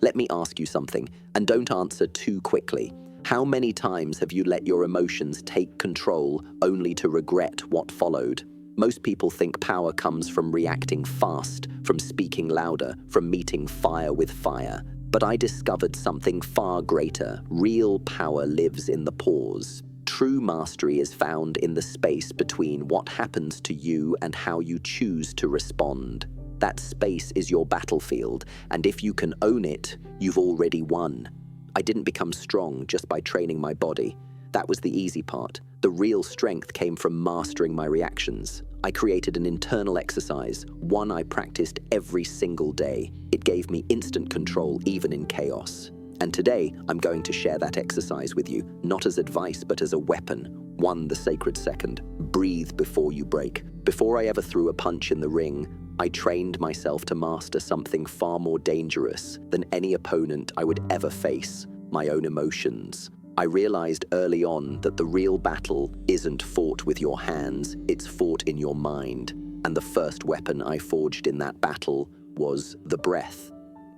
Let me ask you something, and don't answer too quickly. How many times have you let your emotions take control only to regret what followed? Most people think power comes from reacting fast, from speaking louder, from meeting fire with fire. But I discovered something far greater. Real power lives in the pause. True mastery is found in the space between what happens to you and how you choose to respond. That space is your battlefield, and if you can own it, you've already won. I didn't become strong just by training my body. That was the easy part. The real strength came from mastering my reactions. I created an internal exercise, one I practiced every single day. It gave me instant control, even in chaos. And today, I'm going to share that exercise with you, not as advice, but as a weapon. One, the sacred second. Breathe before you break. Before I ever threw a punch in the ring, I trained myself to master something far more dangerous than any opponent I would ever face, my own emotions. I realized early on that the real battle isn't fought with your hands, it's fought in your mind. And the first weapon I forged in that battle was the breath.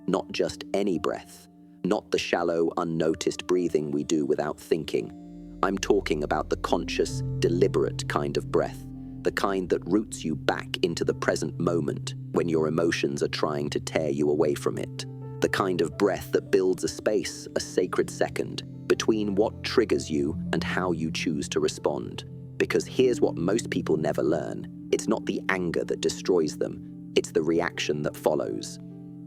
Not just any breath. Not the shallow, unnoticed breathing we do without thinking. I'm talking about the conscious, deliberate kind of breath. The kind that roots you back into the present moment when your emotions are trying to tear you away from it. The kind of breath that builds a space, a sacred second, between what triggers you and how you choose to respond. Because here's what most people never learn. It's not the anger that destroys them, it's the reaction that follows.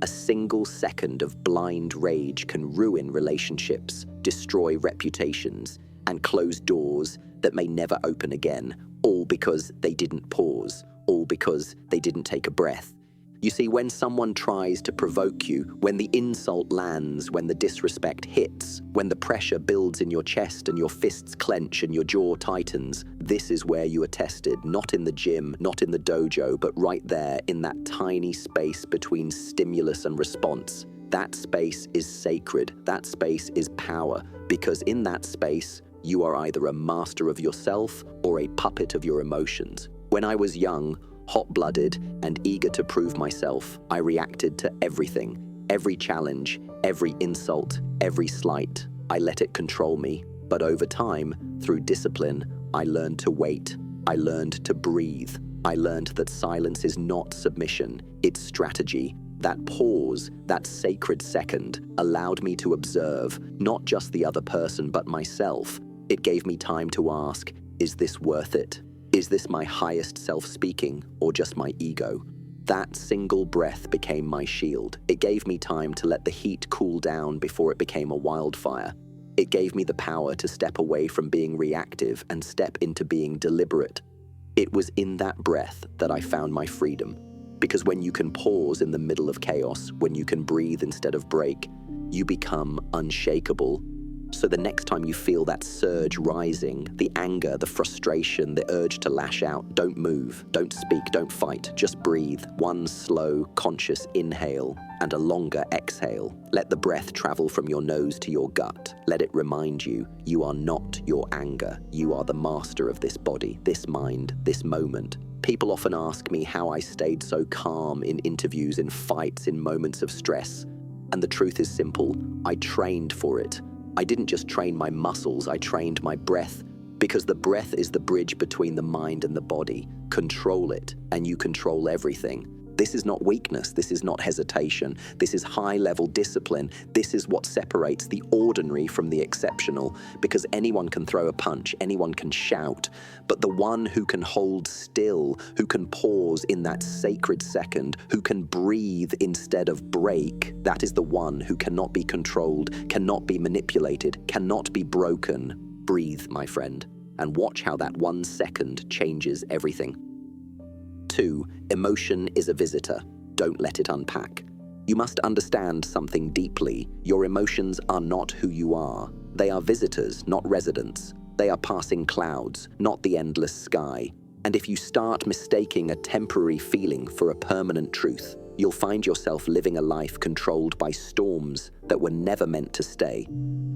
A single second of blind rage can ruin relationships, destroy reputations, and close doors that may never open again, all because they didn't pause, all because they didn't take a breath. You see, when someone tries to provoke you, when the insult lands, when the disrespect hits, when the pressure builds in your chest and your fists clench and your jaw tightens, this is where you are tested, not in the gym, not in the dojo, but right there in that tiny space between stimulus and response. That space is sacred. That space is power, because in that space, you are either a master of yourself or a puppet of your emotions. When I was young, hot-blooded, and eager to prove myself, I reacted to everything. Every challenge, every insult, every slight. I let it control me. But over time, through discipline, I learned to wait. I learned to breathe. I learned that silence is not submission, it's strategy. That pause, that sacred second, allowed me to observe not just the other person but myself. It gave me time to ask, is this worth it? Is this my highest self speaking or just my ego? That single breath became my shield. It gave me time to let the heat cool down before it became a wildfire. It gave me the power to step away from being reactive and step into being deliberate. It was in that breath that I found my freedom. Because when you can pause in the middle of chaos, when you can breathe instead of break, you become unshakable. So the next time you feel that surge rising, the anger, the frustration, the urge to lash out, don't move, don't speak, don't fight, just breathe. One slow, conscious inhale and a longer exhale. Let the breath travel from your nose to your gut. Let it remind you, you are not your anger. You are the master of this body, this mind, this moment. People often ask me how I stayed so calm in interviews, in fights, in moments of stress. And the truth is simple, I trained for it. I didn't just train my muscles, I trained my breath, because the breath is the bridge between the mind and the body. Control it, and you control everything. This is not weakness, this is not hesitation, this is high-level discipline. This is what separates the ordinary from the exceptional, because anyone can throw a punch, anyone can shout, but the one who can hold still, who can pause in that sacred second, who can breathe instead of break, that is the one who cannot be controlled, cannot be manipulated, cannot be broken. Breathe, my friend, and watch how that 1 second changes everything. 2. Emotion is a visitor. Don't let it unpack. You must understand something deeply. Your emotions are not who you are. They are visitors, not residents. They are passing clouds, not the endless sky. And if you start mistaking a temporary feeling for a permanent truth, you'll find yourself living a life controlled by storms that were never meant to stay.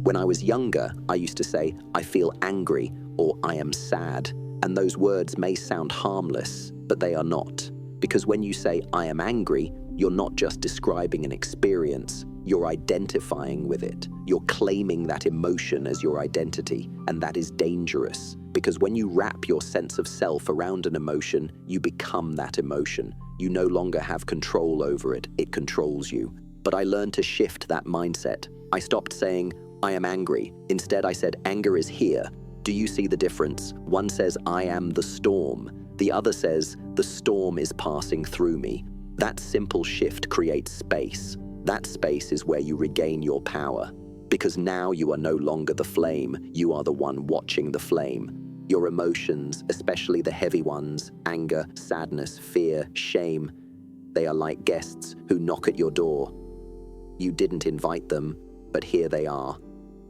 When I was younger, I used to say, I feel angry, or I am sad. And those words may sound harmless, but they are not. Because when you say, I am angry, You're not just describing an experience, you're identifying with it. You're claiming that emotion as your identity, and that is dangerous. Because when you wrap your sense of self around an emotion, you become that emotion. You no longer have control over it, it controls you. But I learned to shift that mindset. I stopped saying, I am angry. Instead, I said, anger is here. Do you see the difference? One says, I am the storm. The other says, the storm is passing through me. That simple shift creates space. That space is where you regain your power. Because now you are no longer the flame, you are the one watching the flame. Your emotions, especially the heavy ones, anger, sadness, fear, shame, they are like guests who knock at your door. You didn't invite them, but here they are.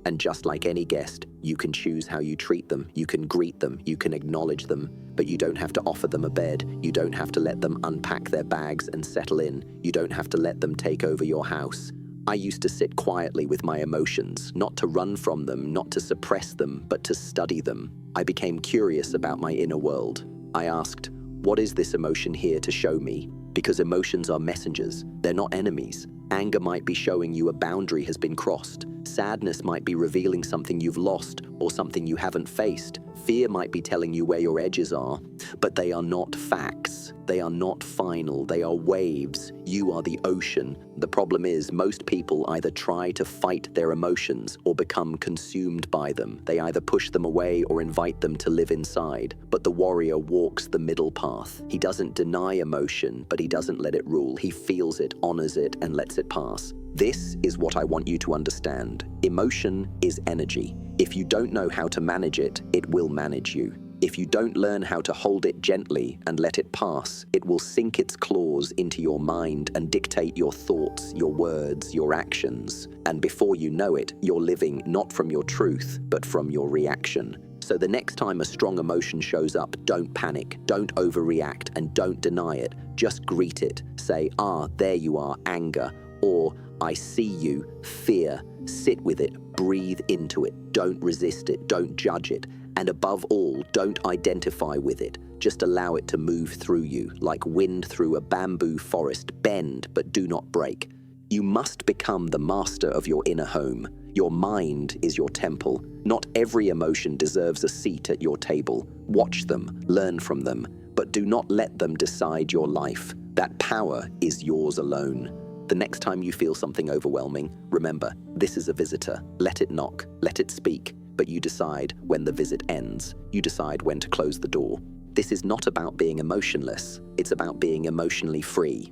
And just like any guest, you can choose how you treat them, you can greet them, you can acknowledge them, but you don't have to offer them a bed, you don't have to let them unpack their bags and settle in, you don't have to let them take over your house. I used to sit quietly with my emotions, not to run from them, not to suppress them, but to study them. I became curious about my inner world. I asked, what is this emotion here to show me? Because emotions are messengers, they're not enemies. Anger might be showing you a boundary has been crossed. Sadness might be revealing something you've lost or something you haven't faced. Fear might be telling you where your edges are, but they are not facts. They are not final. They are waves. You are the ocean. The problem is most people either try to fight their emotions or become consumed by them. They either push them away or invite them to live inside. But the warrior walks the middle path. He doesn't deny emotion, but he doesn't let it rule. He feels it, honors it, and lets it pass. This is what I want you to understand. Emotion is energy. If you don't know how to manage it, it will manage you. If you don't learn how to hold it gently and let it pass, it will sink its claws into your mind and dictate your thoughts, your words, your actions. And before you know it, you're living not from your truth, but from your reaction. So the next time a strong emotion shows up, don't panic, don't overreact, and don't deny it. Just greet it. Say, there you are, anger. Or, I see you, fear. Sit with it, breathe into it, don't resist it, don't judge it, and above all, don't identify with it. Just allow it to move through you, like wind through a bamboo forest. Bend, but do not break. You must become the master of your inner home. Your mind is your temple. Not every emotion deserves a seat at your table. Watch them, learn from them, but do not let them decide your life. That power is yours alone. The next time you feel something overwhelming, remember, this is a visitor. Let it knock, let it speak, but you decide when the visit ends. You decide when to close the door. This is not about being emotionless. It's about being emotionally free.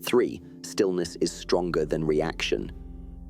3. Stillness is stronger than reaction.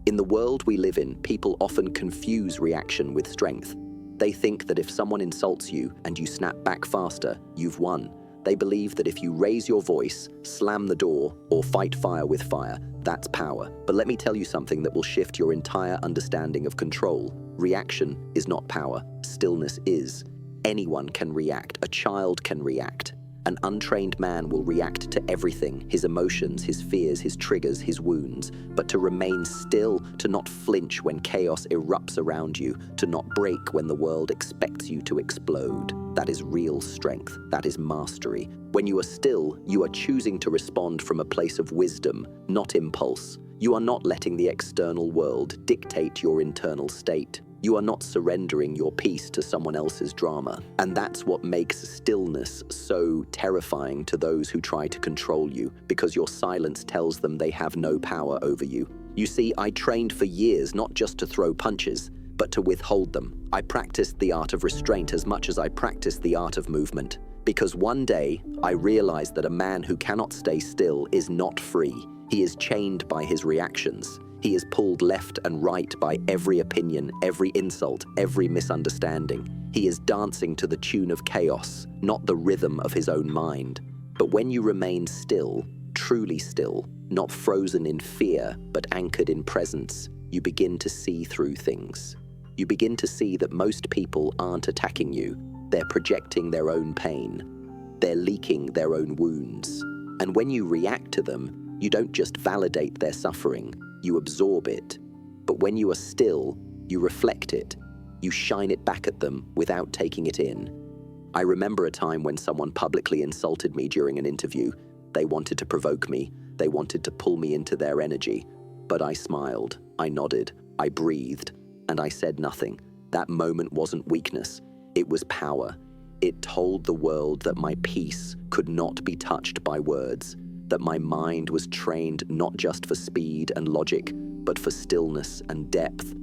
In the world we live in, people often confuse reaction with strength. They think that if someone insults you and you snap back faster, you've won. They believe that if you raise your voice, slam the door, or fight fire with fire, that's power. But let me tell you something that will shift your entire understanding of control. Reaction is not power. Stillness is. Anyone can react. A child can react. An untrained man will react to everything, his emotions, his fears, his triggers, his wounds. But to remain still, to not flinch when chaos erupts around you, to not break when the world expects you to explode, that is real strength. That is mastery. When you are still, you are choosing to respond from a place of wisdom, not impulse. You are not letting the external world dictate your internal state. You are not surrendering your peace to someone else's drama. And that's what makes stillness so terrifying to those who try to control you, because your silence tells them they have no power over you. You see, I trained for years not just to throw punches, but to withhold them. I practiced the art of restraint as much as I practiced the art of movement. Because one day, I realized that a man who cannot stay still is not free. He is chained by his reactions. He is pulled left and right by every opinion, every insult, every misunderstanding. He is dancing to the tune of chaos, not the rhythm of his own mind. But when you remain still, truly still, not frozen in fear, but anchored in presence, you begin to see through things. You begin to see that most people aren't attacking you. They're projecting their own pain. They're leaking their own wounds. And when you react to them, you don't just validate their suffering, you absorb it. But when you are still, you reflect it. You shine it back at them without taking it in. I remember a time when someone publicly insulted me during an interview. They wanted to provoke me. They wanted to pull me into their energy. But I smiled, I nodded, I breathed, and I said nothing. That moment wasn't weakness. It was power. It told the world that my peace could not be touched by words, that my mind was trained not just for speed and logic, but for stillness and depth.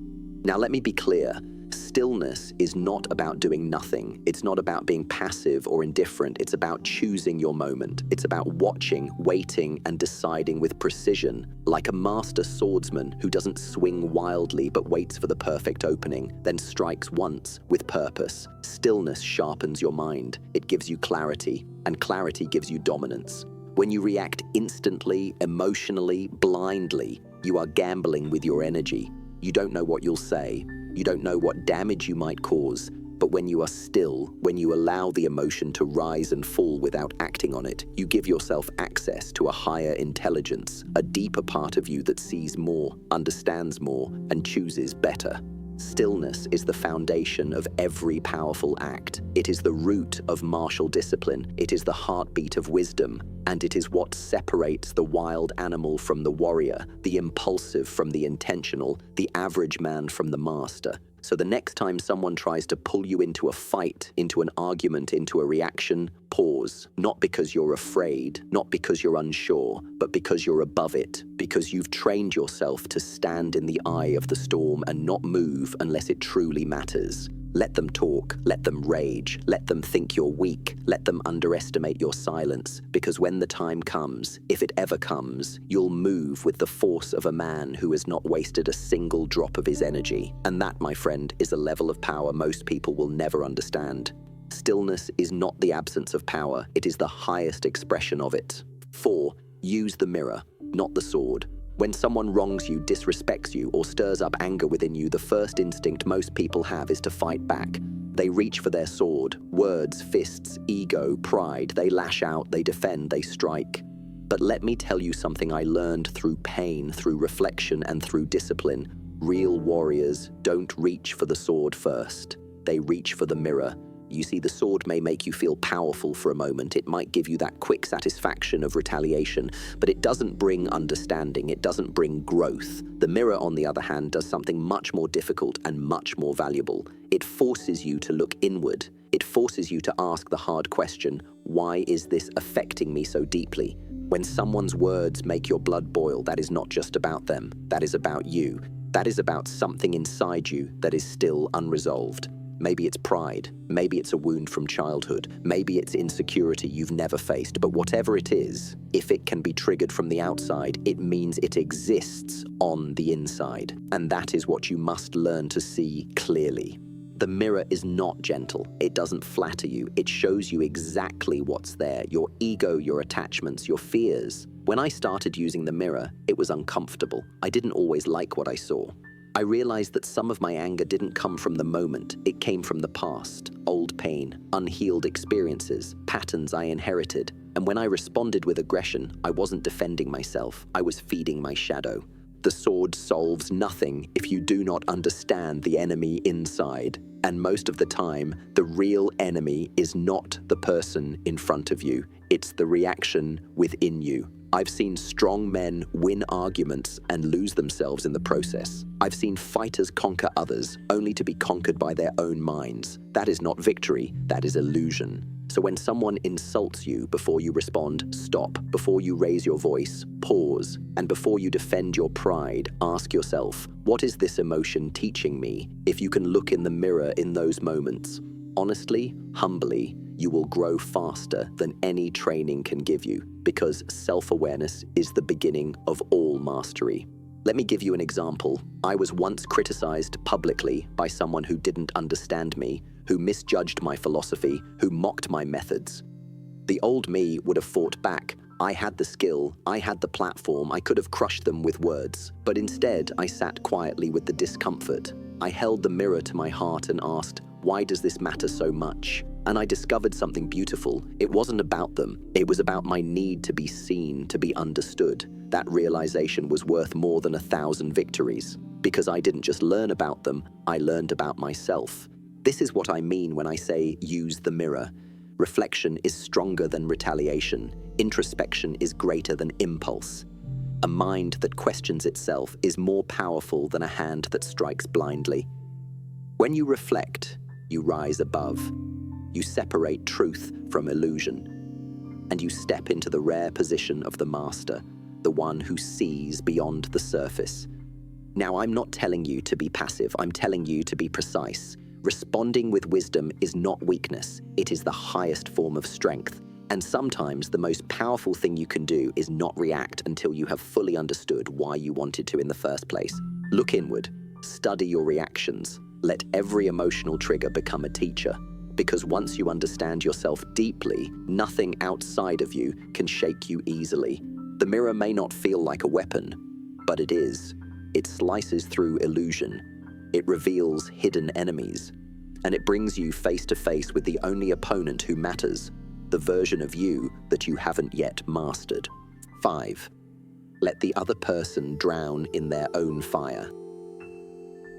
Now let me be clear. Stillness is not about doing nothing. It's not about being passive or indifferent. It's about choosing your moment. It's about watching, waiting, and deciding with precision, like a master swordsman who doesn't swing wildly but waits for the perfect opening, then strikes once with purpose. Stillness sharpens your mind. It gives you clarity, and clarity gives you dominance. When you react instantly, emotionally, blindly, you are gambling with your energy. You don't know what you'll say. You don't know what damage you might cause, but when you are still, when you allow the emotion to rise and fall without acting on it, you give yourself access to a higher intelligence, a deeper part of you that sees more, understands more, and chooses better. Stillness is the foundation of every powerful act. It is the root of martial discipline. It is the heartbeat of wisdom. And it is what separates the wild animal from the warrior, the impulsive from the intentional, the average man from the master. So the next time someone tries to pull you into a fight, into an argument, into a reaction, pause. Not because you're afraid, not because you're unsure, but because you're above it, because you've trained yourself to stand in the eye of the storm and not move unless it truly matters. Let them talk, let them rage, let them think you're weak, let them underestimate your silence, because when the time comes, if it ever comes, you'll move with the force of a man who has not wasted a single drop of his energy. And that, my friend, is a level of power most people will never understand. Stillness is not the absence of power, it is the highest expression of it. 4. Use the mirror, not the sword. When someone wrongs you, disrespects you, or stirs up anger within you, the first instinct most people have is to fight back. They reach for their sword, words, fists, ego, pride. They lash out, they defend, they strike. But let me tell you something I learned through pain, through reflection, and through discipline. Real warriors don't reach for the sword first. They reach for the mirror. You see, the sword may make you feel powerful for a moment. It might give you that quick satisfaction of retaliation, but it doesn't bring understanding. It doesn't bring growth. The mirror, on the other hand, does something much more difficult and much more valuable. It forces you to look inward. It forces you to ask the hard question, why is this affecting me so deeply? When someone's words make your blood boil, that is not just about them. That is about you. That is about something inside you that is still unresolved. Maybe it's pride, maybe it's a wound from childhood, maybe it's insecurity you've never faced, but whatever it is, if it can be triggered from the outside, it means it exists on the inside. And that is what you must learn to see clearly. The mirror is not gentle. It doesn't flatter you. It shows you exactly what's there, your ego, your attachments, your fears. When I started using the mirror, it was uncomfortable. I didn't always like what I saw. I realized that some of my anger didn't come from the moment, it came from the past, old pain, unhealed experiences, patterns I inherited. And when I responded with aggression, I wasn't defending myself, I was feeding my shadow. The sword solves nothing if you do not understand the enemy inside. And most of the time, the real enemy is not the person in front of you, it's the reaction within you. I've seen strong men win arguments and lose themselves in the process. I've seen fighters conquer others, only to be conquered by their own minds. That is not victory, that is illusion. So when someone insults you, before you respond, stop. Before you raise your voice, pause. And before you defend your pride, ask yourself, what is this emotion teaching me? If you can look in the mirror in those moments, honestly, humbly, you will grow faster than any training can give you, because self-awareness is the beginning of all mastery. Let me give you an example. I was once criticized publicly by someone who didn't understand me, who misjudged my philosophy, who mocked my methods. The old me would have fought back. I had the skill, I had the platform, I could have crushed them with words. But instead, I sat quietly with the discomfort. I held the mirror to my heart and asked, why does this matter so much? And I discovered something beautiful. It wasn't about them. It was about my need to be seen, to be understood. That realization was worth more than 1,000 victories. Because I didn't just learn about them, I learned about myself. This is what I mean when I say use the mirror. Reflection is stronger than retaliation. Introspection is greater than impulse. A mind that questions itself is more powerful than a hand that strikes blindly. When you reflect, you rise above. You separate truth from illusion. And you step into the rare position of the master, the one who sees beyond the surface. Now, I'm not telling you to be passive, I'm telling you to be precise. Responding with wisdom is not weakness, it is the highest form of strength. And sometimes the most powerful thing you can do is not react until you have fully understood why you wanted to in the first place. Look inward, study your reactions, let every emotional trigger become a teacher. Because once you understand yourself deeply, nothing outside of you can shake you easily. The mirror may not feel like a weapon, but it is. It slices through illusion. It reveals hidden enemies. And it brings you face to face with the only opponent who matters, the version of you that you haven't yet mastered. 5. Let the other person drown in their own fire.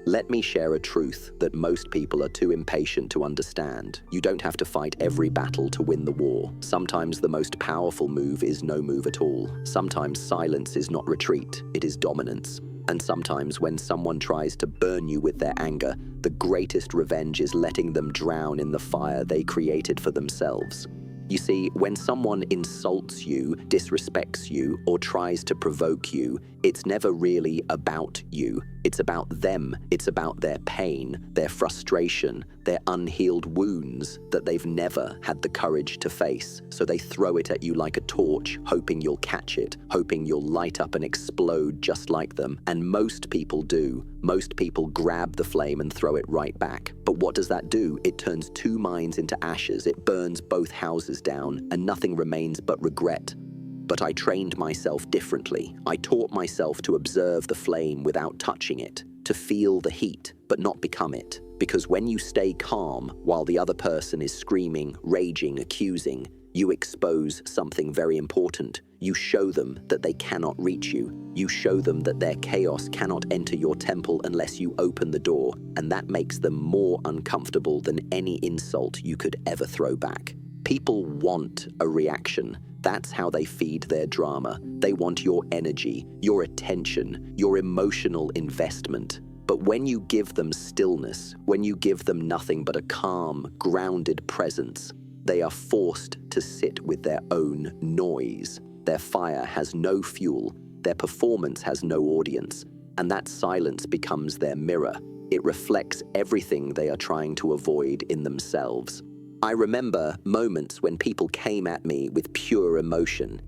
Let me share a truth that most people are too impatient to understand. You don't have to fight every battle to win the war. Sometimes the most powerful move is no move at all. Sometimes silence is not retreat, it is dominance. And sometimes when someone tries to burn you with their anger, the greatest revenge is letting them drown in the fire they created for themselves. You see, when someone insults you, disrespects you, or tries to provoke you, it's never really about you. It's about them. It's about their pain, their frustration, their unhealed wounds that they've never had the courage to face. So they throw it at you like a torch, hoping you'll catch it, hoping you'll light up and explode just like them. And most people do. Most people grab the flame and throw it right back. But what does that do? It turns two minds into ashes. It burns both houses down, and nothing remains but regret. But I trained myself differently. I taught myself to observe the flame without touching it, to feel the heat, but not become it. Because when you stay calm while the other person is screaming, raging, accusing, you expose something very important. You show them that they cannot reach you. You show them that their chaos cannot enter your temple unless you open the door, and that makes them more uncomfortable than any insult you could ever throw back. People want a reaction. That's how they feed their drama. They want your energy, your attention, your emotional investment. But when you give them stillness, when you give them nothing but a calm, grounded presence, they are forced to sit with their own noise. Their fire has no fuel, their performance has no audience, and that silence becomes their mirror. It reflects everything they are trying to avoid in themselves. I remember moments when people came at me with pure emotion.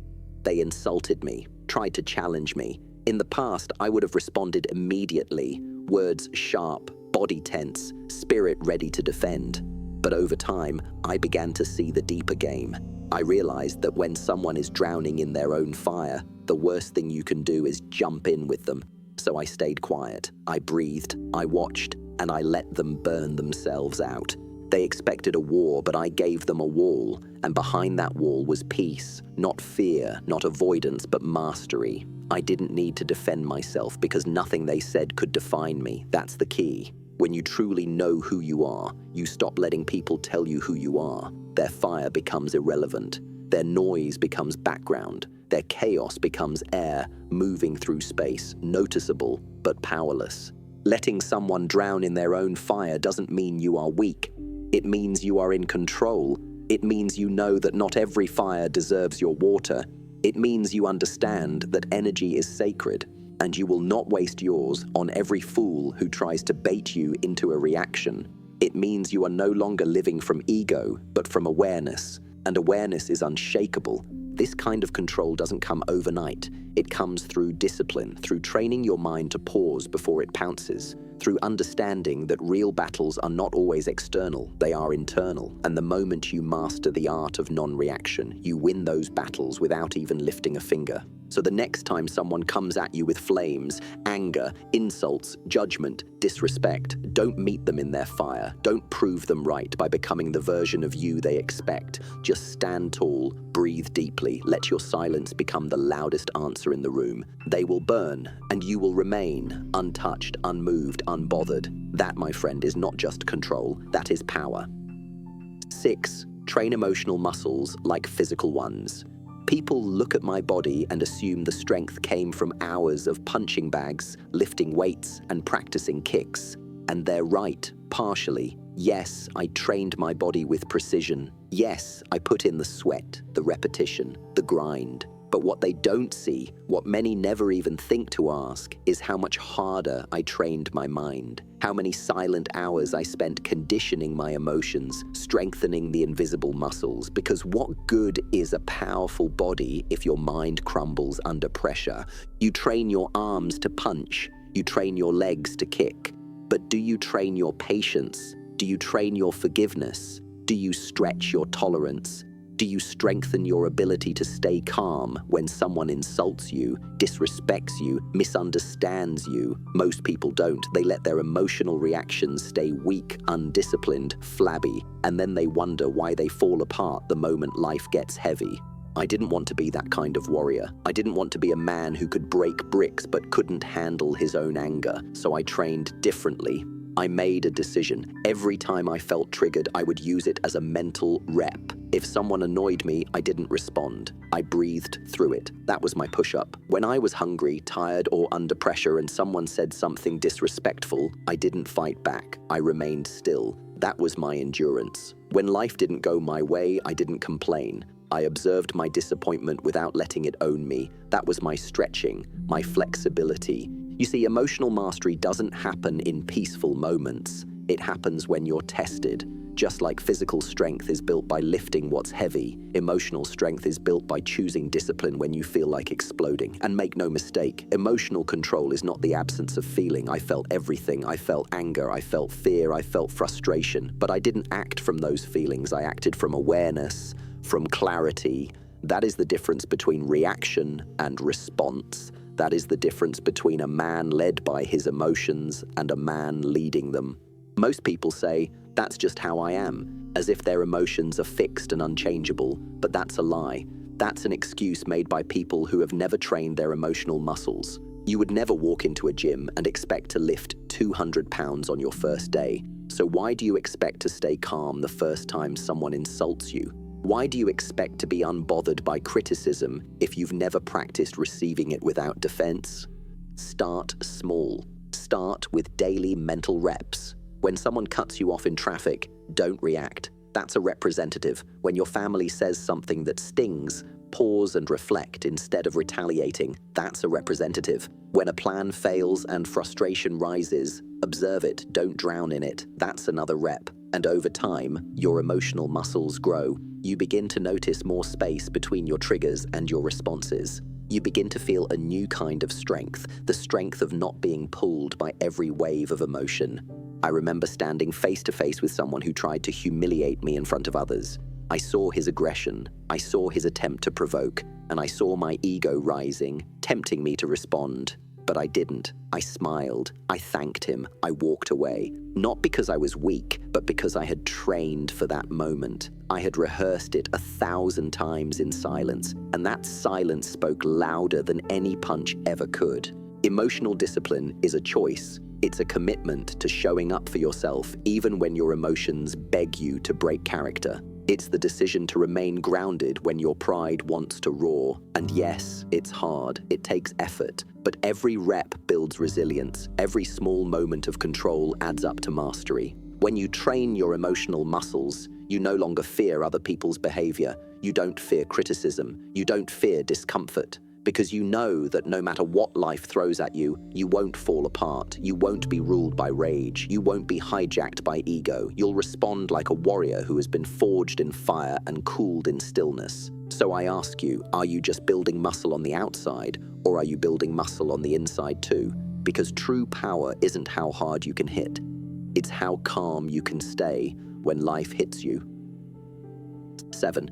They insulted me, tried to challenge me. In the past, I would have responded immediately, words sharp, body tense, spirit ready to defend. But over time, I began to see the deeper game. I realized that when someone is drowning in their own fire, the worst thing you can do is jump in with them. So I stayed quiet, I breathed, I watched, and I let them burn themselves out. They expected a war, but I gave them a wall, and behind that wall was peace, not fear, not avoidance, but mastery. I didn't need to defend myself because nothing they said could define me. That's the key. When you truly know who you are, you stop letting people tell you who you are. Their fire becomes irrelevant. Their noise becomes background. Their chaos becomes air, moving through space, noticeable, but powerless. Letting someone drown in their own fire doesn't mean you are weak. It means you are in control. It means you know that not every fire deserves your water. It means you understand that energy is sacred, and you will not waste yours on every fool who tries to bait you into a reaction. It means you are no longer living from ego, but from awareness, and awareness is unshakable. This kind of control doesn't come overnight. It comes through discipline, through training your mind to pause before it pounces, through understanding that real battles are not always external, they are internal. And the moment you master the art of non-reaction, you win those battles without even lifting a finger. So the next time someone comes at you with flames, anger, insults, judgment, disrespect, don't meet them in their fire. Don't prove them right by becoming the version of you they expect. Just stand tall, breathe deeply, let your silence become the loudest answer in the room. They will burn, and you will remain untouched, unmoved, unbothered. That, my friend, is not just control, that is power. 6. Train emotional muscles like physical ones. People look at my body and assume the strength came from hours of punching bags, lifting weights, and practicing kicks. And they're right, partially. Yes, I trained my body with precision. Yes, I put in the sweat, the repetition, the grind. But what they don't see, what many never even think to ask, is how much harder I trained my mind. How many silent hours I spent conditioning my emotions, strengthening the invisible muscles. Because what good is a powerful body if your mind crumbles under pressure? You train your arms to punch. You train your legs to kick. But do you train your patience? Do you train your forgiveness? Do you stretch your tolerance? Do you strengthen your ability to stay calm when someone insults you, disrespects you, misunderstands you? Most people don't. They let their emotional reactions stay weak, undisciplined, flabby, and then they wonder why they fall apart the moment life gets heavy. I didn't want to be that kind of warrior. I didn't want to be a man who could break bricks but couldn't handle his own anger, so I trained differently. I made a decision. Every time I felt triggered, I would use it as a mental rep. If someone annoyed me, I didn't respond. I breathed through it. That was my push-up. When I was hungry, tired, or under pressure and someone said something disrespectful, I didn't fight back. I remained still. That was my endurance. When life didn't go my way, I didn't complain. I observed my disappointment without letting it own me. That was my stretching, my flexibility. You see, emotional mastery doesn't happen in peaceful moments. It happens when you're tested. Just like physical strength is built by lifting what's heavy, emotional strength is built by choosing discipline when you feel like exploding. And make no mistake, emotional control is not the absence of feeling. I felt everything. I felt anger, I felt fear, I felt frustration. But I didn't act from those feelings. I acted from awareness, from clarity. That is the difference between reaction and response. That is the difference between a man led by his emotions and a man leading them. Most people say, "That's just how I am," as if their emotions are fixed and unchangeable, but that's a lie. That's an excuse made by people who have never trained their emotional muscles. You would never walk into a gym and expect to lift 200 pounds on your first day. So why do you expect to stay calm the first time someone insults you? Why do you expect to be unbothered by criticism if you've never practiced receiving it without defense? Start small. Start with daily mental reps. When someone cuts you off in traffic, don't react. That's a representative. When your family says something that stings, pause and reflect instead of retaliating. That's a representative. When a plan fails and frustration rises, observe it, don't drown in it. That's another rep. And over time, your emotional muscles grow. You begin to notice more space between your triggers and your responses. You begin to feel a new kind of strength, the strength of not being pulled by every wave of emotion. I remember standing face to face with someone who tried to humiliate me in front of others. I saw his aggression, I saw his attempt to provoke, and I saw my ego rising, tempting me to respond. But I didn't. I smiled. I thanked him. I walked away. Not because I was weak, but because I had trained for that moment. I had rehearsed it 1,000 times in silence, and that silence spoke louder than any punch ever could. Emotional discipline is a choice. It's a commitment to showing up for yourself, even when your emotions beg you to break character. It's the decision to remain grounded when your pride wants to roar. And yes, it's hard, it takes effort, but every rep builds resilience. Every small moment of control adds up to mastery. When you train your emotional muscles, you no longer fear other people's behavior. You don't fear criticism. You don't fear discomfort. Because you know that no matter what life throws at you, you won't fall apart. You won't be ruled by rage. You won't be hijacked by ego. You'll respond like a warrior who has been forged in fire and cooled in stillness. So I ask you, are you just building muscle on the outside, or are you building muscle on the inside too? Because true power isn't how hard you can hit. It's how calm you can stay when life hits you. 7.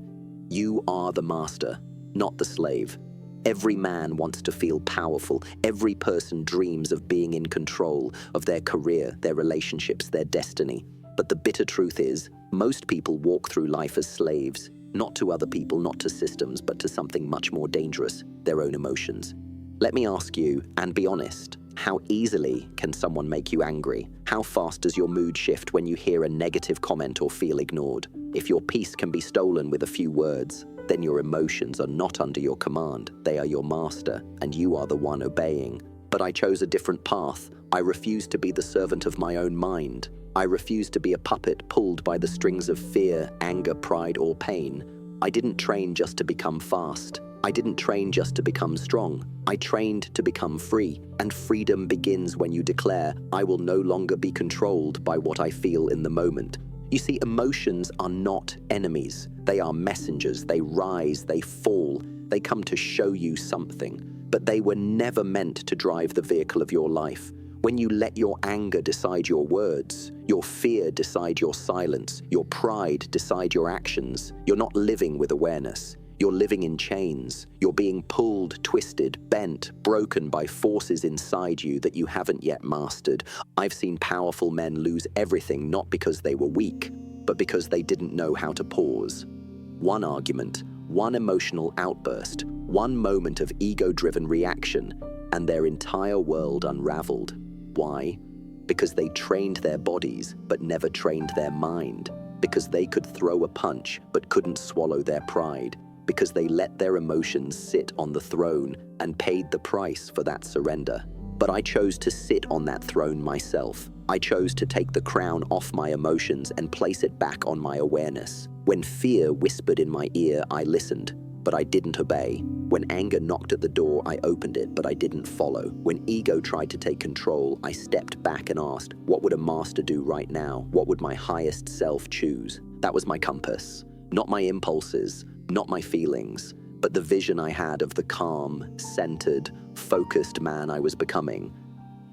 You are the master, not the slave. Every man wants to feel powerful. Every person dreams of being in control of their career, their relationships, their destiny. But the bitter truth is, most people walk through life as slaves, not to other people, not to systems, but to something much more dangerous, their own emotions. Let me ask you, and be honest, how easily can someone make you angry? How fast does your mood shift when you hear a negative comment or feel ignored? If your peace can be stolen with a few words, then your emotions are not under your command. They are your master, and you are the one obeying. But I chose a different path. I refused to be the servant of my own mind. I refused to be a puppet pulled by the strings of fear, anger, pride, or pain. I didn't train just to become fast. I didn't train just to become strong. I trained to become free. And freedom begins when you declare, I will no longer be controlled by what I feel in the moment. You see, emotions are not enemies. They are messengers. They rise, they fall. They come to show you something. But they were never meant to drive the vehicle of your life. When you let your anger decide your words, your fear decide your silence, your pride decide your actions, you're not living with awareness. You're living in chains. You're being pulled, twisted, bent, broken by forces inside you that you haven't yet mastered. I've seen powerful men lose everything not because they were weak, but because they didn't know how to pause. One argument, one emotional outburst, one moment of ego-driven reaction, and their entire world unraveled. Why? Because they trained their bodies, but never trained their mind. Because they could throw a punch, but couldn't swallow their pride. Because they let their emotions sit on the throne and paid the price for that surrender. But I chose to sit on that throne myself. I chose to take the crown off my emotions and place it back on my awareness. When fear whispered in my ear, I listened, but I didn't obey. When anger knocked at the door, I opened it, but I didn't follow. When ego tried to take control, I stepped back and asked, what would a master do right now? What would my highest self choose? That was my compass. Not my impulses, not my feelings, but the vision I had of the calm, centered, focused man I was becoming.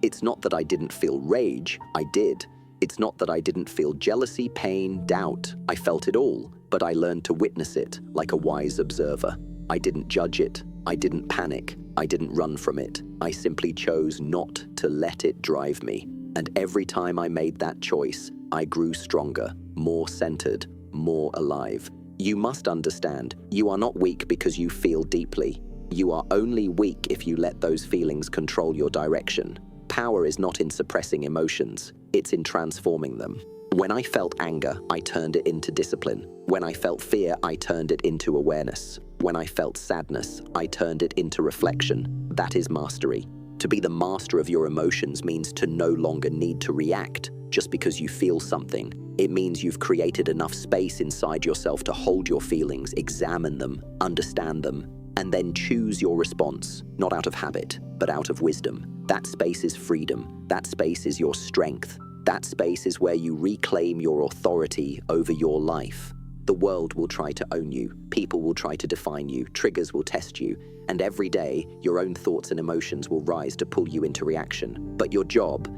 It's not that I didn't feel rage, I did. It's not that I didn't feel jealousy, pain, doubt. I felt it all, but I learned to witness it like a wise observer. I didn't judge it. I didn't panic. I didn't run from it. I simply chose not to let it drive me. And every time I made that choice, I grew stronger, more centered, more alive. You must understand, you are not weak because you feel deeply. You are only weak if you let those feelings control your direction. Power is not in suppressing emotions, it's in transforming them. When I felt anger, I turned it into discipline. When I felt fear, I turned it into awareness. When I felt sadness, I turned it into reflection. That is mastery. To be the master of your emotions means to no longer need to react just because you feel something. It means you've created enough space inside yourself to hold your feelings, examine them, understand them, and then choose your response, not out of habit, but out of wisdom. That space is freedom. That space is your strength. That space is where you reclaim your authority over your life. The world will try to own you. People will try to define you. Triggers will test you. And every day, your own thoughts and emotions will rise to pull you into reaction. But your job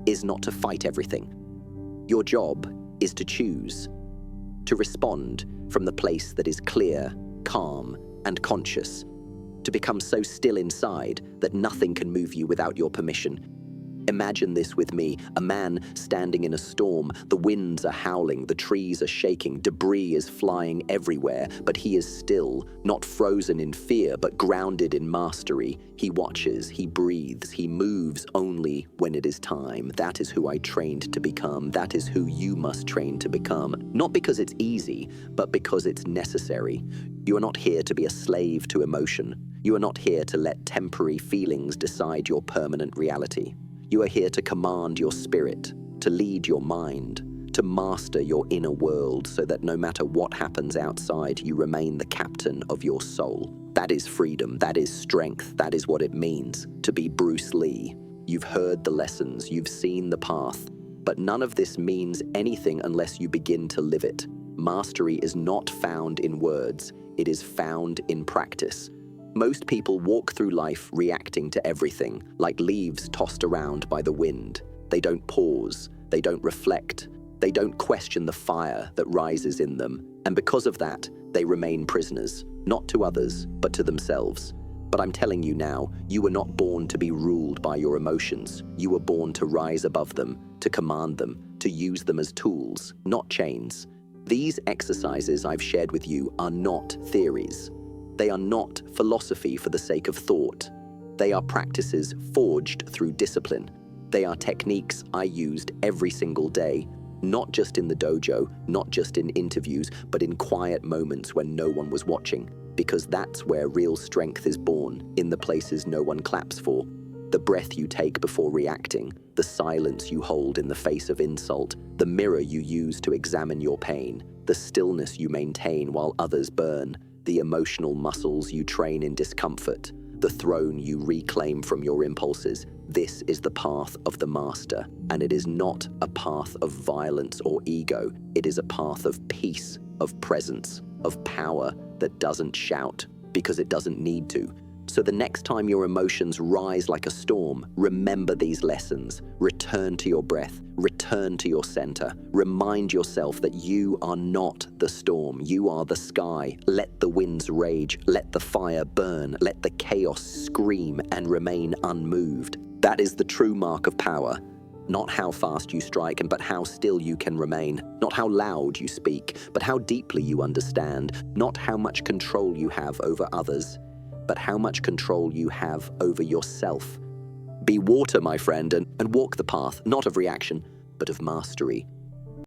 is not to fight everything. Your job is to choose, to respond from the place that is clear, calm, and conscious, to become so still inside that nothing can move you without your permission. Imagine this with me, a man standing in a storm. The winds are howling, the trees are shaking, debris is flying everywhere, but he is still, not frozen in fear, but grounded in mastery. He watches, he breathes, he moves only when it is time. That is who I trained to become. That is who you must train to become. Not because it's easy, but because it's necessary. You are not here to be a slave to emotion. You are not here to let temporary feelings decide your permanent reality. You are here to command your spirit, to lead your mind, to master your inner world so that no matter what happens outside, you remain the captain of your soul. That is freedom, that is strength, that is what it means to be Bruce Lee. You've heard the lessons, you've seen the path, but none of this means anything unless you begin to live it. Mastery is not found in words, it is found in practice. Most people walk through life reacting to everything, like leaves tossed around by the wind. They don't pause, they don't reflect, they don't question the fire that rises in them. And because of that, they remain prisoners, not to others, but to themselves. But I'm telling you now, you were not born to be ruled by your emotions. You were born to rise above them, to command them, to use them as tools, not chains. These exercises I've shared with you are not theories. They are not philosophy for the sake of thought. They are practices forged through discipline. They are techniques I used every single day, Not just in the dojo, not just in interviews, but in quiet moments when no one was watching. Because that's where real strength is born, in the places no one claps for. The breath you take before reacting, the silence you hold in the face of insult, the mirror you use to examine your pain, the stillness you maintain while others burn, the emotional muscles you train in discomfort, the throne you reclaim from your impulses. This is the path of the master, and it is not a path of violence or ego. It is a path of peace, of presence, of power that doesn't shout, because it doesn't need to. So the next time your emotions rise like a storm, remember these lessons. Return to your breath, return to your center. Remind yourself that you are not the storm, you are the sky. Let the winds rage, let the fire burn, let the chaos scream and remain unmoved. That is the true mark of power. Not how fast you strike, but how still you can remain. Not how loud you speak, but how deeply you understand. Not how much control you have over others, but how much control you have over yourself. Be water, my friend, and walk the path, not of reaction, but of mastery.